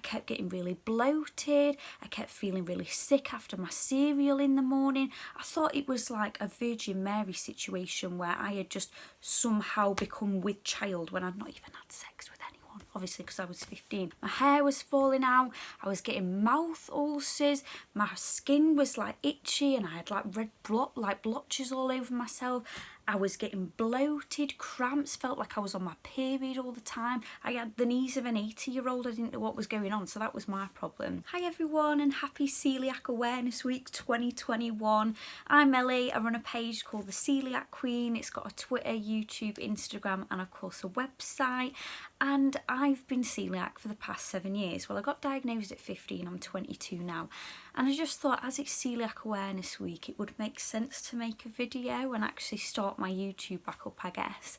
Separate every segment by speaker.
Speaker 1: kept getting really bloated. I kept feeling really sick after my cereal in the morning. I thought it was like a Virgin Mary situation where I had just somehow become with child when I'd not even had sex with anyone, obviously because I was 15. My hair was falling out, I was getting mouth ulcers, my skin was like itchy and I had like red blotches all over myself. I was getting bloated, cramps, felt like I was on my period all the time. I had the knees of an 80-year-old, I didn't know what was going on, so that was my problem. Hi everyone and happy Coeliac Awareness Week 2021. I'm Ellie, I run a page called The Coeliac Queen. It's got a Twitter, YouTube, Instagram and of course a website. And I've been celiac for the past 7 years. Well, I got diagnosed at 15, I'm 22 now. And I just thought as it's Coeliac Awareness Week, it would make sense to make a video and actually start my YouTube back up, I guess.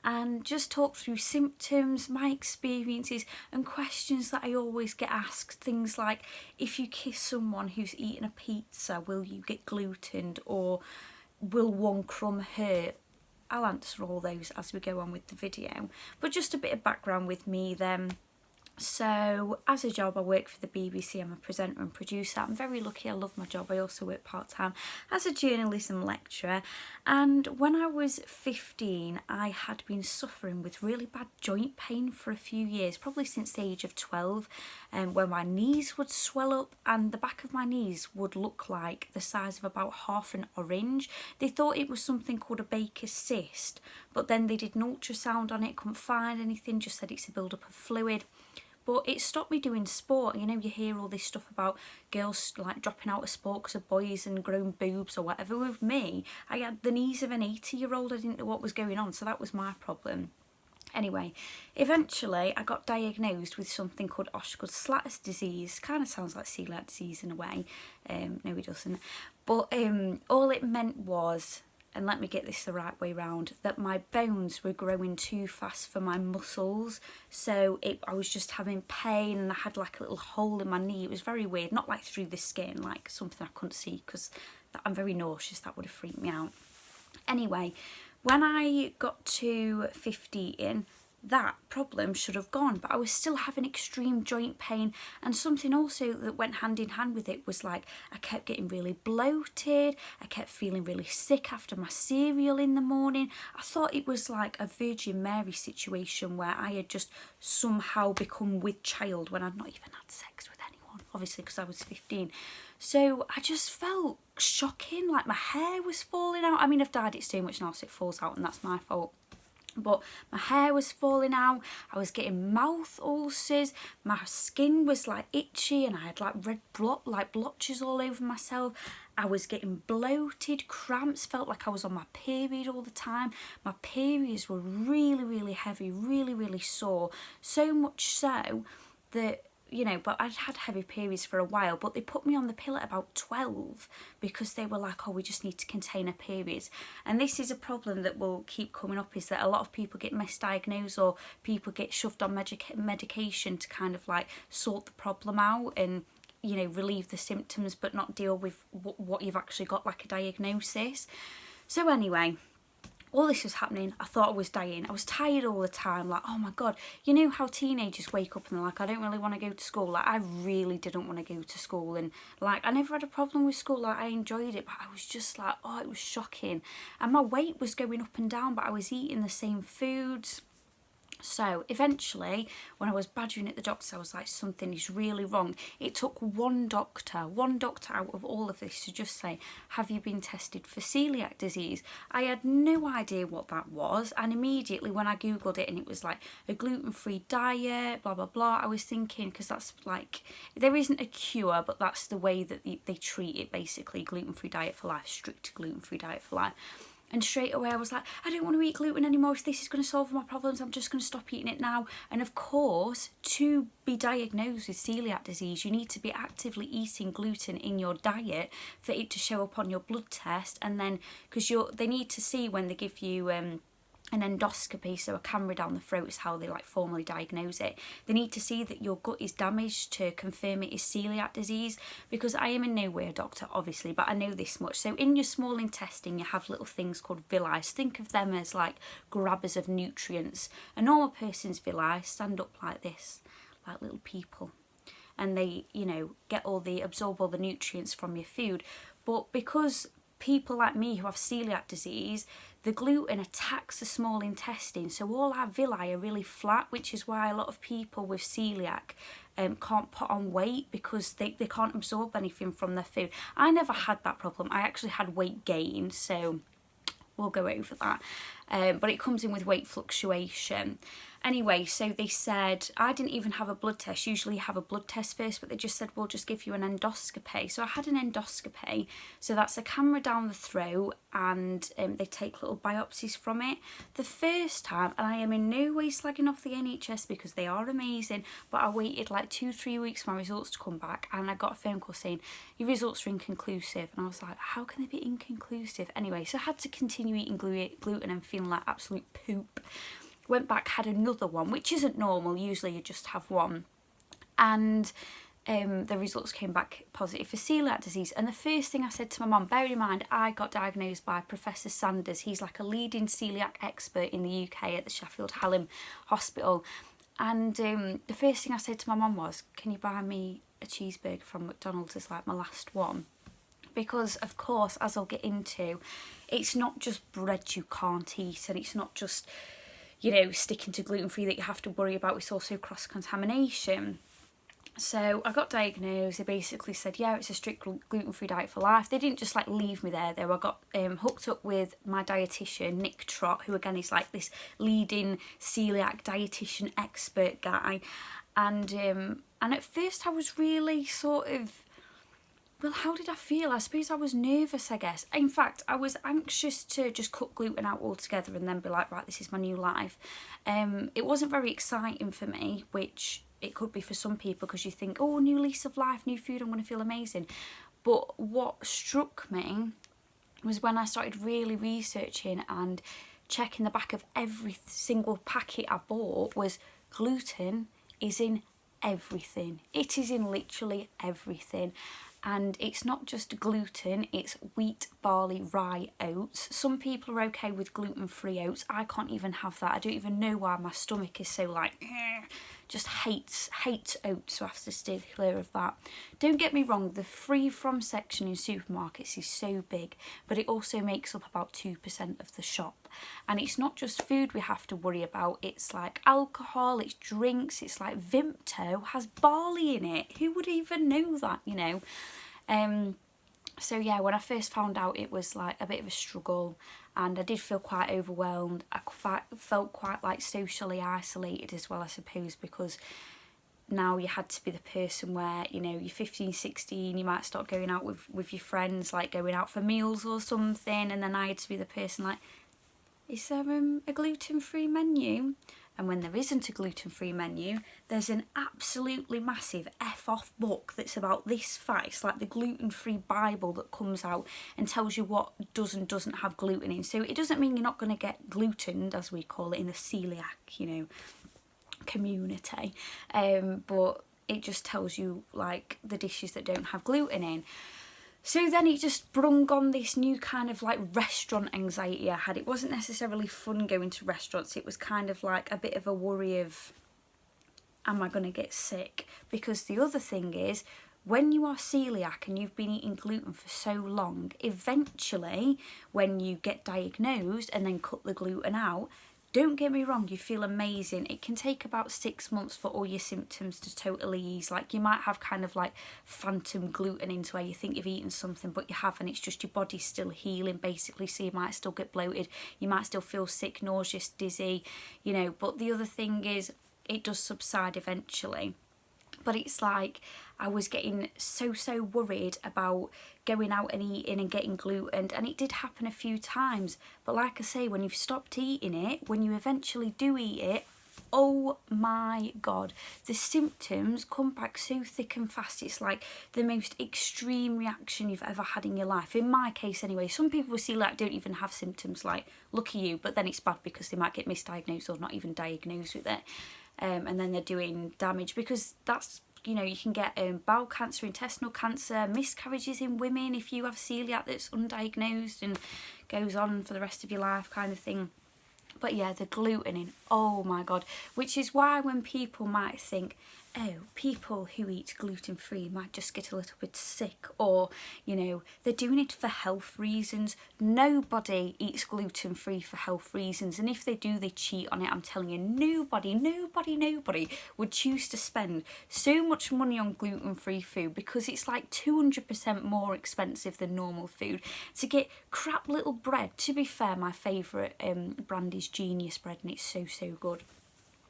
Speaker 1: And just talk through symptoms, my experiences and questions that I always get asked. Things like, if you kiss someone who's eaten a pizza, will you get glutened, or will one crumb hurt? I'll answer all those as we go on with the video. But just a bit of background with me then. So as a job I work for the BBC, I'm a presenter and producer. I'm very lucky, I love my job. I also work part-time as a journalism lecturer, and when I was 15 I had been suffering with really bad joint pain for a few years, probably since the age of 12, where my knees would swell up and the back of my knees would look like the size of about half an orange. They thought it was something called a Baker's cyst, but then they did an ultrasound on it, couldn't find anything, just said it's a build-up of fluid. But it stopped me doing sport. You know, you hear all this stuff about girls like dropping out of sport because of boys and grown boobs or whatever. With me, I had the knees of an 80-year-old. I didn't know what was going on, so that was my problem. Anyway, eventually I got diagnosed with something called Coeliac disease. Kind of sounds like celiac disease in a way. No, it doesn't. But all it meant was, and let me get this the right way round, that my bones were growing too fast for my muscles. So I was just having pain and I had like a little hole in my knee. It was very weird, not like through the skin, like something I couldn't see because I'm very nauseous, that would have freaked me out. Anyway, when I got to 15, that problem should have gone, but I was still having extreme joint pain, and something also that went hand in hand with it was like I kept getting really bloated, I kept feeling really sick after my cereal in the morning. I thought it was like a Virgin Mary situation where I had just somehow become with child when I'd not even had sex with anyone, obviously because I was 15. So I just felt shocking, like my hair was falling out. I mean, I've dyed it so much now so it falls out and that's my fault. But my hair was falling out, I was getting mouth ulcers, my skin was like itchy and I had like red blotches all over myself. I was getting bloated, cramps, felt like I was on my period all the time. My periods were really, really heavy, really, really sore. So much so that, you know, but I'd had heavy periods for a while, but they put me on the pill at about 12 because they were like, oh, we just need to contain her periods. And this is a problem that will keep coming up, is that a lot of people get misdiagnosed or people get shoved on medication to kind of like sort the problem out and, you know, relieve the symptoms but not deal with what you've actually got, like a diagnosis. So anyway, all this was happening, I thought I was dying. I was tired all the time, like, oh my god. You know how teenagers wake up and they're like, I don't really want to go to school. Like, I really didn't want to go to school. And like, I never had a problem with school, like I enjoyed it, but I was just like, oh, it was shocking. And my weight was going up and down, but I was eating the same foods. So eventually, when I was badgering at the doctor, I was like, something is really wrong. It took one doctor out of all of this to just say, have you been tested for celiac disease? I had no idea what that was, and immediately when I googled it and it was like a gluten-free diet, blah blah blah, I was thinking, because that's like, there isn't a cure, but that's the way that they treat it, basically. Gluten-free diet for life, strict gluten-free diet for life. And straight away I was like, I don't want to eat gluten anymore. If this is going to solve my problems, I'm just going to stop eating it now. And of course, to be diagnosed with celiac disease, you need to be actively eating gluten in your diet for it to show up on your blood test. And then, because they need to see when they give you an endoscopy, so a camera down the throat is how they like formally diagnose it. They need to see that your gut is damaged to confirm it is celiac disease, because I am in no way a doctor obviously, but I know this much. So in your small intestine you have little things called villi. Think of them as like grabbers of nutrients. A normal person's villi stand up like this, like little people. and they, you know, absorb all the nutrients from your food. But because people like me who have celiac disease, the gluten attacks the small intestine, so all our villi are really flat, which is why a lot of people with celiac can't put on weight, because they can't absorb anything from their food. I never had that problem. I actually had weight gain, so we'll go over that. But it comes in with weight fluctuation. Anyway, so they said, I didn't even have a blood test. Usually you have a blood test first, but they just said, we'll just give you an endoscopy. So I had an endoscopy. So that's a camera down the throat, and they take little biopsies from it. The first time, and I am in no way slagging off the NHS because they are amazing, but I waited like 2-3 weeks for my results to come back, and I got a phone call saying, your results are inconclusive. And I was like, how can they be inconclusive? Anyway, so I had to continue eating gluten and feeling like absolute poop. Went back, had another one, which isn't normal. Usually you just have one. And the results came back positive for celiac disease. And the first thing I said to my mum, bearing in mind I got diagnosed by Professor Sanders. He's like a leading celiac expert in the UK at the Sheffield Hallam Hospital. And the first thing I said to my mum was, can you buy me a cheeseburger from McDonald's as like my last one? Because, of course, as I'll get into, it's not just bread you can't eat, and it's not just, you know, sticking to gluten-free that you have to worry about. It's also cross-contamination. So I got diagnosed. They basically said, yeah, it's a strict gluten-free diet for life. They didn't just like leave me there though. I got hooked up with my dietitian, Nick Trott, who again is like this leading celiac dietitian expert guy. And at first I was really sort of, well, how did I feel? I suppose I was nervous, I guess. In fact, I was anxious to just cut gluten out altogether and then be like, right, this is my new life. It wasn't very exciting for me, which it could be for some people, because you think, oh, new lease of life, new food, I'm going to feel amazing. But what struck me was when I started really researching and checking the back of every single packet I bought was gluten is in everything. It is in literally everything. And it's not just gluten, it's wheat, barley, rye, oats. Some people are okay with gluten-free oats. I can't even have that. I don't even know why my stomach is so like, just hates oats, so I have to stay clear of that. Don't get me wrong, the free from section in supermarkets is so big, but it also makes up about 2% of the shop. And it's not just food we have to worry about, it's like alcohol, it's drinks, it's like Vimto has barley in it. Who would even know that, you know? So yeah, when I first found out, it was like a bit of a struggle, and I did feel quite overwhelmed. I felt quite like socially isolated as well, I suppose, because now you had to be the person where, you know, you're 15, 16, you might start going out with your friends, like going out for meals or something, and then I had to be the person like, is there a gluten-free menu? And when there isn't a gluten-free menu, there's an absolutely massive F-off book that's about this fat. It's like the gluten-free Bible that comes out and tells you what does and doesn't have gluten in. So it doesn't mean you're not going to get glutened, as we call it in the celiac, you know, community. But it just tells you like the dishes that don't have gluten in. So then it just brung on this new kind of like restaurant anxiety I had. It wasn't necessarily fun going to restaurants. It was kind of like a bit of a worry of, am I going to get sick? Because the other thing is, when you are celiac and you've been eating gluten for so long, eventually when you get diagnosed and then cut the gluten out, don't get me wrong, you feel amazing. It can take about 6 months for all your symptoms to totally ease. Like you might have kind of like phantom gluten into where you think you've eaten something but you haven't. It's just your body's still healing basically, so you might still get bloated, you might still feel sick, nauseous, dizzy, you know. But the other thing is, it does subside eventually. But it's like I was getting so worried about going out and eating and getting gluten, and it did happen a few times. But like I say, when you've stopped eating it, when you eventually do eat it, oh my god, the symptoms come back so thick and fast. It's like the most extreme reaction you've ever had in your life. In my case anyway, some people with celiac don't even have symptoms, like lucky you, but then it's bad because they might get misdiagnosed or not even diagnosed with it. And then they're doing damage, because that's, you know, you can get bowel cancer, intestinal cancer, miscarriages in women if you have celiac that's undiagnosed and goes on for the rest of your life kind of thing. But yeah, the gluten in, oh my god. Which is why when people might think, oh, people who eat gluten-free might just get a little bit sick, or, you know, they're doing it for health reasons. Nobody eats gluten-free for health reasons, and if they do, they cheat on it. I'm telling you, nobody would choose to spend so much money on gluten-free food, because it's like 200% more expensive than normal food. To get crap little bread, to be fair, my favourite brand is Genius bread, and it's so good.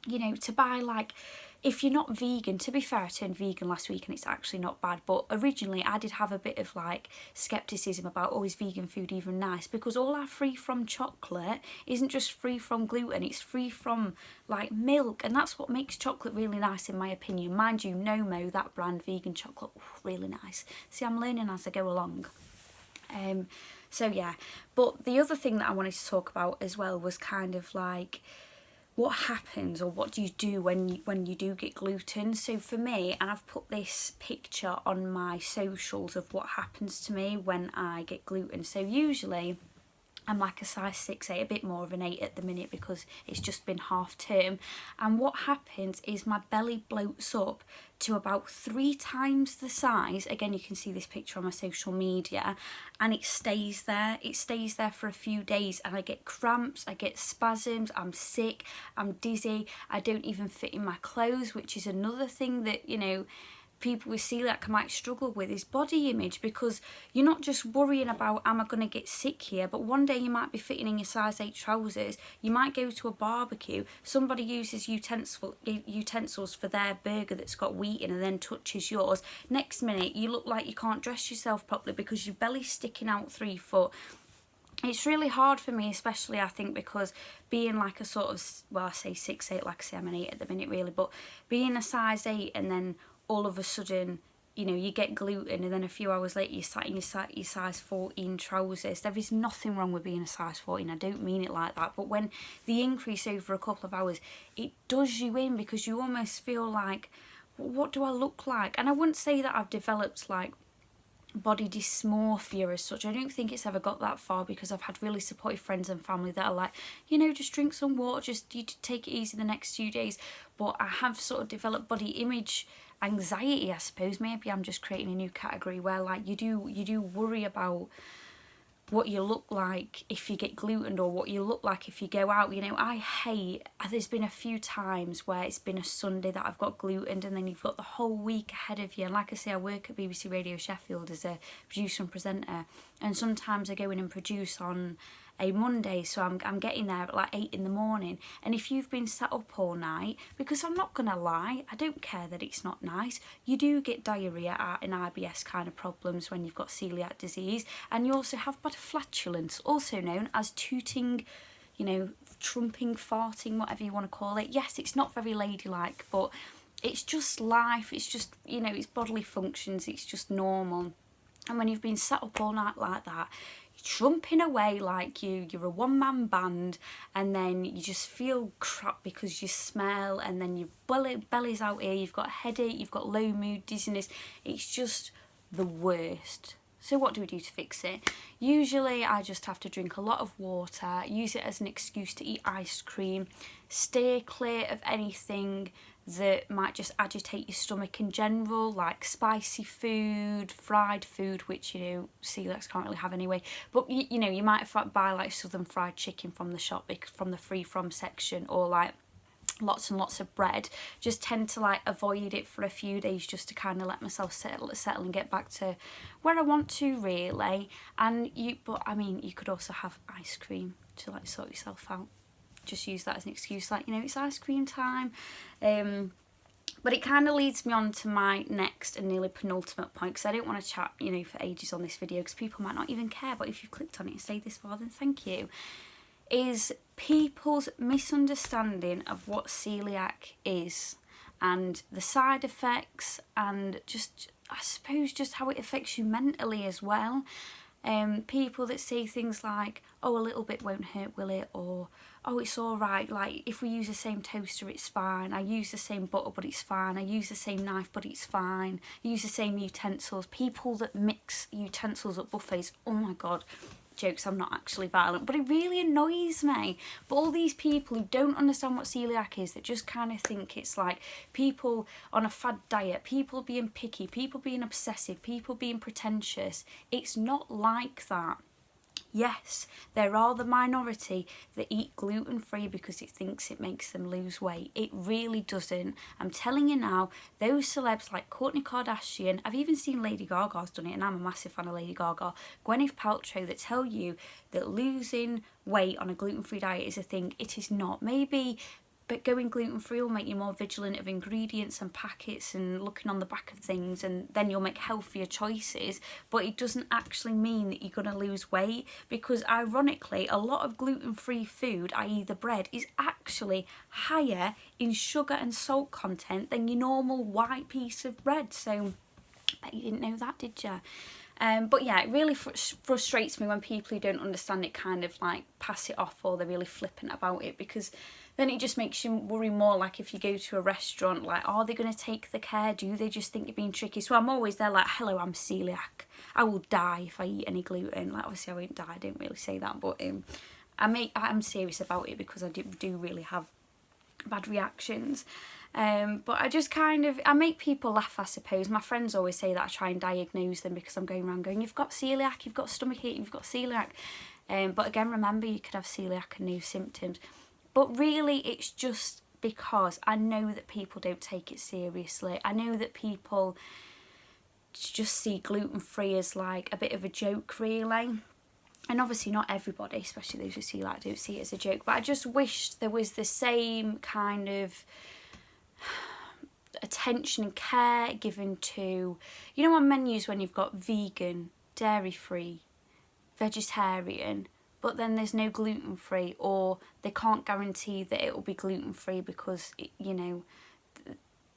Speaker 1: You know, to buy, like, if you're not vegan, to be fair, I turned vegan last week and it's actually not bad, but originally I did have a bit of like skepticism about, oh, is vegan food even nice? Because all our free from chocolate isn't just free from gluten, it's free from like milk, and that's what makes chocolate really nice in my opinion. Mind you, Nomo, that brand, vegan chocolate, really nice. See, I'm learning as I go along. So yeah, but the other thing that I wanted to talk about as well was kind of like, what happens, or what do you do when you do get gluten? So for me, and I've put this picture on my socials of what happens to me when I get gluten. So usually I'm like a size 6-8, a bit more of an 8 at the minute because it's just been half term. And what happens is my belly bloats up to about 3 times the size. Again, you can see this picture on my social media, and it stays there. It stays there for a few days, and I get cramps, I get spasms, I'm sick, I'm dizzy, I don't even fit in my clothes, which is another thing that, you know, people with celiac might struggle with, is body image, because you're not just worrying about, am I going to get sick here, but one day you might be fitting in your size 8 trousers, you might go to a barbecue, somebody uses utensils for their burger that's got wheat in and then touches yours, next minute you look like you can't dress yourself properly because your belly's sticking out 3 foot. It's really hard for me, especially I think because being like a sort of, well, I say 6'8", like I say I'm an 8 at the minute really, but being a size 8 and then all of a sudden, you know, you get gluten and then a few hours later you're sat in your size 14 trousers. There is nothing wrong with being a size 14, I don't mean it like that, but when the increase over a couple of hours, it does you in, because you almost feel like, what do I look like? And I wouldn't say that I've developed like body dysmorphia as such. I don't think it's ever got that far, because I've had really supportive friends and family that are like, you know, just drink some water, just you take it easy the next few days. But I have sort of developed body image anxiety, I suppose. Maybe I'm just creating a new category where like you do worry about what you look like if you get gluten, or what you look like if you go out. You know, there's been a few times where it's been a Sunday that I've got gluten, and then you've got the whole week ahead of you. And like I say, I work at BBC Radio Sheffield as a producer and presenter, and sometimes I go in and produce on a Monday, so I'm getting there at like 8 in the morning, and if you've been sat up all night, because I'm not gonna lie, I don't care that it's not nice, you do get diarrhea and IBS kind of problems when you've got celiac disease, and you also have bad flatulence, also known as tooting, you know, trumping, farting, whatever you want to call it. Yes, it's not very ladylike, but it's just life, it's just, you know, it's bodily functions, it's just normal. And when you've been sat up all night like that, trumping away like you're a one-man band, and then you just feel crap because you smell, and then your belly's out here, you've got a headache, you've got low mood, dizziness, it's just the worst. So what do we do to fix it? Usually I just have to drink a lot of water, use it as an excuse to eat ice cream, stay clear of anything that might just agitate your stomach in general, like spicy food, fried food, which, you know, celiacs can't really have anyway, but you know, you might buy like southern fried chicken from the shop, from the free from section, or like lots and lots of bread. Just tend to like avoid it for a few days just to kind of let myself settle and get back to where I want to really. And but I mean, you could also have ice cream to like sort yourself out. Just use that as an excuse, like, you know, it's ice cream time. But it kind of leads me on to my next and nearly penultimate point, because I don't want to chat, you know, for ages on this video because people might not even care, but if you've clicked on it and stayed this far, then thank you. Is people's misunderstanding of what celiac is, and the side effects, and just, I suppose, just how it affects you mentally as well. People that say things like, oh, a little bit won't hurt, will it? Or, oh, it's all right, like, if we use the same toaster, it's fine. I use the same butter, but it's fine. I use the same knife, but it's fine. I use the same utensils. People that mix utensils at buffets, oh my God, jokes, I'm not actually violent, but it really annoys me. But all these people who don't understand what celiac is, that just kind of think it's like people on a fad diet, people being picky, people being obsessive, people being pretentious. It's not like that. Yes, there are the minority that eat gluten-free because it thinks it makes them lose weight. It really doesn't. I'm telling you now, those celebs like Kourtney Kardashian, I've even seen Lady Gaga's done it, and I'm a massive fan of Lady Gaga, Gwyneth Paltrow, that tell you that losing weight on a gluten-free diet is a thing. It is not. Maybe, but going gluten-free will make you more vigilant of ingredients and packets and looking on the back of things, and then you'll make healthier choices. But it doesn't actually mean that you're going to lose weight, because ironically, a lot of gluten-free food, i.e. the bread, is actually higher in sugar and salt content than your normal white piece of bread. So, I bet you didn't know that, did you? But yeah, it really frustrates me when people who don't understand it kind of like pass it off, or they're really flippant about it, because then it just makes you worry more. Like if you go to a restaurant, like, are they going to take the care? Do they just think you're being tricky? So I'm always there like, hello, I'm celiac. I will die if I eat any gluten. Like, obviously I won't die, I didn't really say that, but I'm serious about it, because I do really have bad reactions. But I just I make people laugh, I suppose. My friends always say that I try and diagnose them, because I'm going around going, you've got celiac, you've got stomachache, you've got celiac. But again, remember, you could have celiac and no symptoms. But really, it's just because I know that people don't take it seriously. I know that people just see gluten-free as like a bit of a joke, really. And obviously not everybody, especially those who see celiac, don't see it as a joke. But I just wish there was the same kind of attention and care given to, you know, on menus when you've got vegan, dairy-free, vegetarian, but then there's no gluten-free, or they can't guarantee that it will be gluten-free because, you know,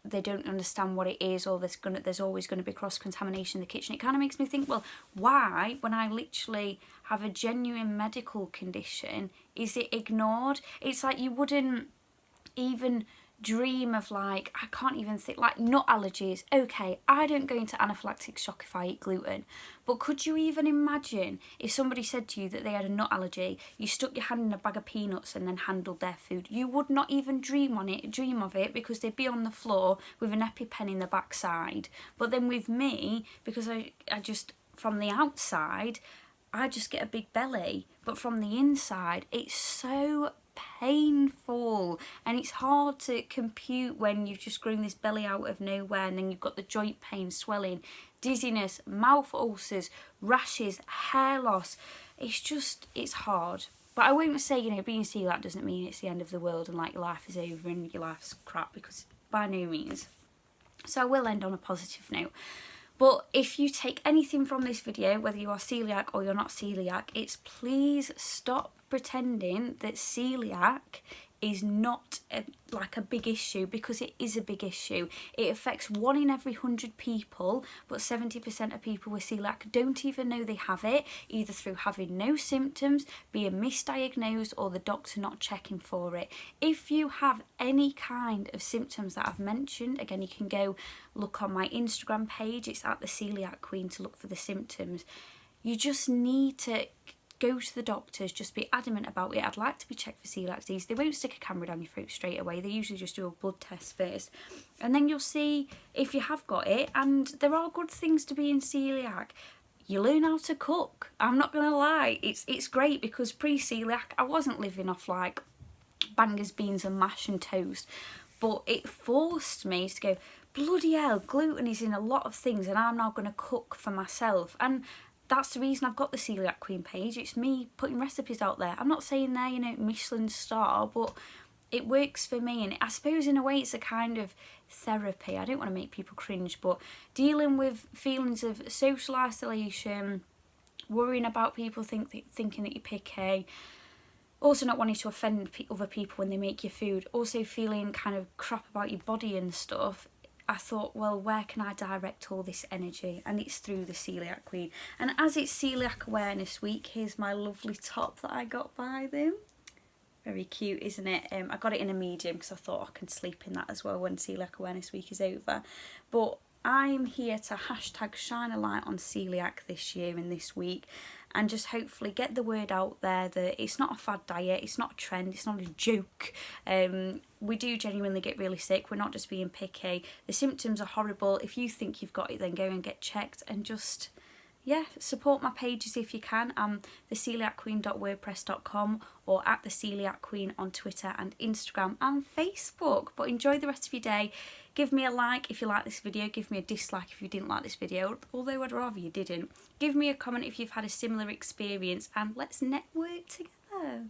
Speaker 1: they don't understand what it is, or there's always going to be cross-contamination in the kitchen. It kind of makes me think, well, why, when I literally have a genuine medical condition, is it ignored? It's like you wouldn't even dream of, like, I can't even think, like, nut allergies. Okay, I don't go into anaphylactic shock if I eat gluten, but could you even imagine if somebody said to you that they had a nut allergy, you stuck your hand in a bag of peanuts and then handled their food? You would not even dream of it, because they'd be on the floor with an EpiPen in the backside. But then with me, because I just, from the outside, I just get a big belly, but from the inside, it's so painful, and it's hard to compute when you've just grown this belly out of nowhere, and then you've got the joint pain, swelling, dizziness, mouth ulcers, rashes, hair loss. It's hard. But I won't say, you know, being celiac doesn't mean it's the end of the world and like your life is over and your life's crap, because by no means. So I will end on a positive note. But if you take anything from this video, whether you are celiac or you're not celiac, it's please stop pretending that celiac is not like a big issue, because it is a big issue. It affects 1 in every 100 people, but 70% of people with celiac don't even know they have it, either through having no symptoms, being misdiagnosed, or the doctor not checking for it. If you have any kind of symptoms that I've mentioned, again, you can go look on my Instagram page, it's at the Coeliac Queen, to look for the symptoms. You just need to go to the doctors, just be adamant about it. I'd like to be checked for celiac disease. They won't stick a camera down your throat straight away. They usually just do a blood test first, and then you'll see if you have got it. And there are good things to being celiac. You learn how to cook. I'm not gonna lie, it's great, because pre-celiac I wasn't living off like bangers, beans and mash and toast, but it forced me to go, bloody hell, gluten is in a lot of things, and I'm now going to cook for myself. And that's the reason I've got the Coeliac Queen page. It's me putting recipes out there. I'm not saying they're, you know, Michelin star, but it works for me. And I suppose in a way it's a kind of therapy. I don't want to make people cringe, but dealing with feelings of social isolation, worrying about people thinking that you're picky, also not wanting to offend other people when they make your food, also feeling kind of crap about your body and stuff, I thought, well, where can I direct all this energy? And it's through the Coeliac Queen. And as it's Coeliac Awareness Week, here's my lovely top that I got by them. Very cute, isn't it? I got it in a medium because I thought I can sleep in that as well when Coeliac Awareness Week is over. But I'm here to hashtag shine a light on celiac this year and this week. and just hopefully get the word out there that it's not a fad diet, it's not a trend, it's not a joke. We do genuinely get really sick. We're not just being picky. The symptoms are horrible. If you think you've got it, then go and get checked, and just, yeah, support my pages if you can. I'm theceliacqueen.wordpress.com or at theceliacqueen on Twitter and Instagram and Facebook. But enjoy the rest of your day. Give me a like if you like this video. Give me a dislike if you didn't like this video, although I'd rather you didn't. Give me a comment if you've had a similar experience, and let's network together.